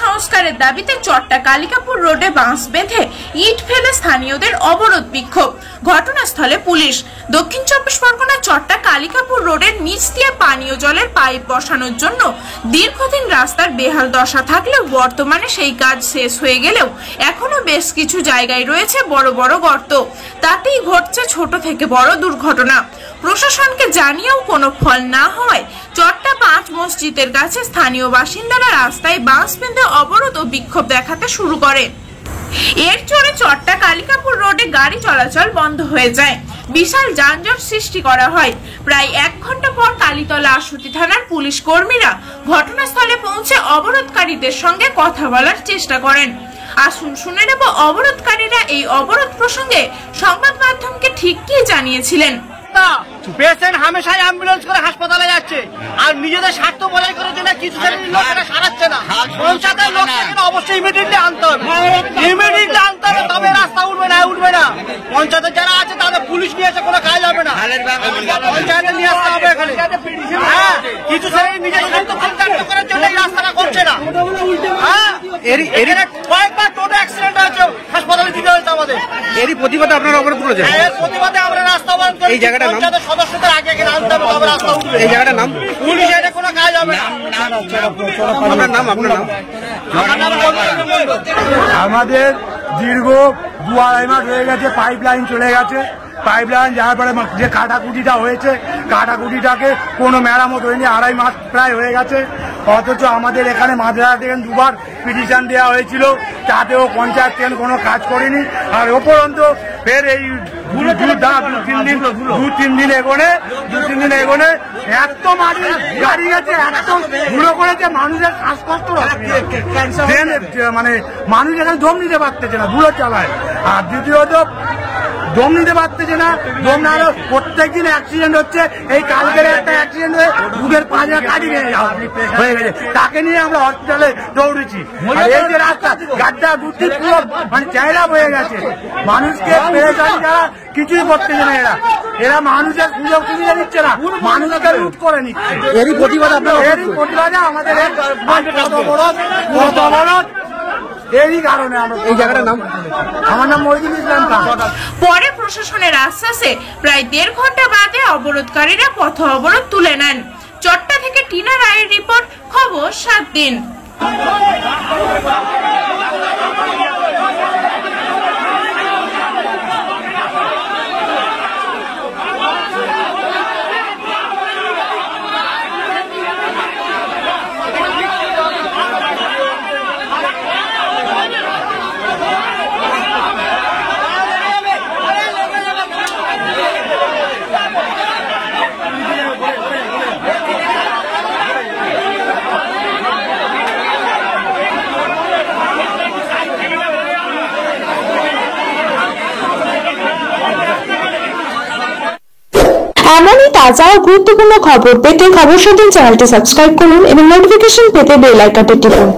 সংস্কারের দাবিতে চট্টা কালিকাপুর রোডে বাঁশ বেঁধে ইট ফেলে স্থানীয়দের অবরোধ বিক্ষোভ। ঘটনাস্থলে পুলিশ। দক্ষিণ চব্বিশ পরগনা চট্টা কালিকাপুর রোডের নিচ দিয়ে পানীয় জলের পাইপ বসানোর জন্য দীর্ঘদিন রাস্তার বেহাল দশা থাকলেও বর্তমানে সেই কাজ শেষ হয়ে গেলেও এখনো বেশ কিছু জায়গায় রয়েছে বড় বড় গর্ত। তাতেই ঘটছে ছোট থেকে বড় দুর্ঘটনা। প্রশাসনকে জানিয়েও কোনো ফল না হওয়ায় চট্টা 5 মসজিদের কাছে স্থানীয় বাসিন্দারা রাস্তায় বাঁশ বেঁধে অবরোধ ও বিক্ষোভ দেখাতে শুরু করে। এর জোরে চট্টা কালিকাপুর রোডে গাড়ি চলাচল বন্ধ হয়ে যায়। বিশাল যানজট সৃষ্টি করা হয়। প্রায় 1 ঘন্টা পর কালীতলা আশুতি থানার পুলিশ কর্মীরা ঘটনাস্থলে পৌঁছে অবরোধকারীদের সঙ্গে কথা বলার চেষ্টা করেন। আসুন শুনে নেব অবরোধকারীরা এই অবরোধ প্রসঙ্গে সংবাদ মাধ্যমকে ঠিক কি জানিয়েছিলেন। পেশেন্ট হামেশাই অ্যাম্বুলেন্স করে হাসপাতালে যাচ্ছে আর নিজেদের স্বার্থ বজায় করার জন্য কিছু শ্রেণীর লোকেরা সারাচ্ছে না। পঞ্চায়েতের লোককে অবশ্যই ইমিডিয়েটলি আনতে হবে, তবে রাস্তা উঠবে না। পঞ্চায়েতের যারা আছে তাদের পুলিশ নিয়ে এসে কোনো কাজ হবে না, পঞ্চায়েতে নিয়ে আসতে হবে এখানে। হ্যাঁ, কিছু শ্রেণীর নিজেদের স্বার্থ পঞ্চায়েত করার জন্য এই রাস্তাটা করছে না। হ্যাঁ, কয়েকবার টোটো অ্যাক্সিডেন্ট হয়েছে, হাসপাতালে দিতে হয়েছে আমাদের। এরই প্রতিবাদে আপনারা অবরোধ করেছেন? এর প্রতিবাদে আমরা রাস্তা অবরোধ করি। এই জায়গাটা পঞ্চায়েতের সদস্যদের আগে আনতে হবে, তবে রাস্তা উঠবে। এই জায়গাটার নাম? পুলিশ এনে কোনো কাজ হবে না। আপনার নাম? আমাদের দীর্ঘ 2-2.5 মাস হয়ে গেছে, পাইপ লাইন চলে গেছে। পাইপ লাইন যাওয়ার পরে যে কাটাকুটিটা হয়েছে, কাটাকুটিটাকে কোনো মেরামত হয়নি। 2.5 মাস প্রায় হয়ে গেছে। অথচ আমাদের এখানে মাঝরাত থেকে 2বার পিটিশন দেওয়া হয়েছিল, তাতেও পঞ্চায়েত থেকে কোনো কাজ করেনি। আর উপরন্ত ফের এই 2-3 দিন এগোনে এত মাটি গাড়ি গেছে, এত ধুলো করেছে, মানুষের শ্বাসকষ্ট মানে মানুষ এখানে দম নিতে পারতেছে না, ধুলো চালায়। আর দ্বিতীয়ত দম নিতে পারতেছে না, দম না হলে প্রত্যেকদিন অ্যাক্সিডেন্ট হচ্ছে। এই কালকের একটা অ্যাক্সিডেন্ট হয়ে বুকের পাঁচা কাটি হয়ে গেছে, তাকে নিয়ে আমরা হসপিটালে দৌড়েছি। এই যে রাস্তা গাড্ডা গুটি পুরো মানে চেহারা হয়ে গেছে। মানুষকে পেরেশানি যারা কিছুই করতেছে না, এরা মানুষের সুযোগ সুবিধা দিচ্ছে না, মানুষকে লুট করে নিচ্ছে। এরই প্রতিবাদে আমাদের অবরোধ। এই কারণে আমরা এই জায়গাটার নাম? আমার নাম মহিদুল ইসলাম খান। পরে প্রশাসনের আশ্বাসে প্রায় 1.5 ঘন্টা বাদে অবরোধকারীরা পথ অবরোধ তুলে নেন। চট্টা থেকে টিনা রায়ের রিপোর্ট, খবর 7 দিন। এমনই তাজা ও গুরুত্বপূর্ণ খবর পেতে খবর 7 চ্যানেলটি সাবস্ক্রাইব করুন এবং নোটিফিকেশন পেতে বেল আইকনটি টিপুন।